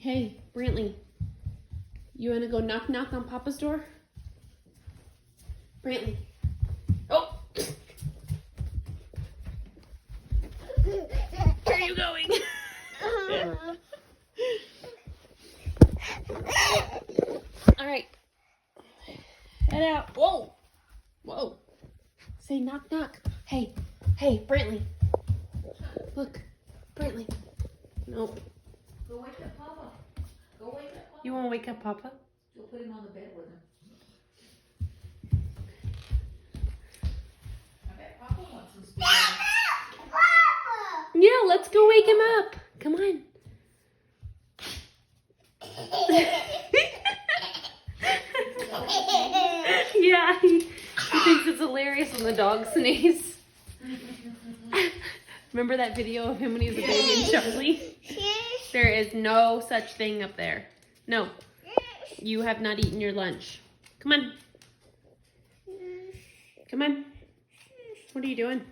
Hey, Brantley. You want to go knock knock on Papa's door? Brantley. Oh! Where are you going? All right. Head out. Whoa. Whoa. Say knock knock. Hey. Hey, Brantley. Look. Brantley. Nope. Go wake up Papa. Go wake up Papa. You want to wake up Papa? Go put him on the bed with him. I bet Papa wants some spaghetti. Yeah, let's go wake him up. Come on. Yeah, he thinks it's hilarious when the dog sneezes. Remember that video of him when he was a baby and Charlie? There is no such thing up there. No. You have not eaten your lunch. Come on. Come on. What are you doing?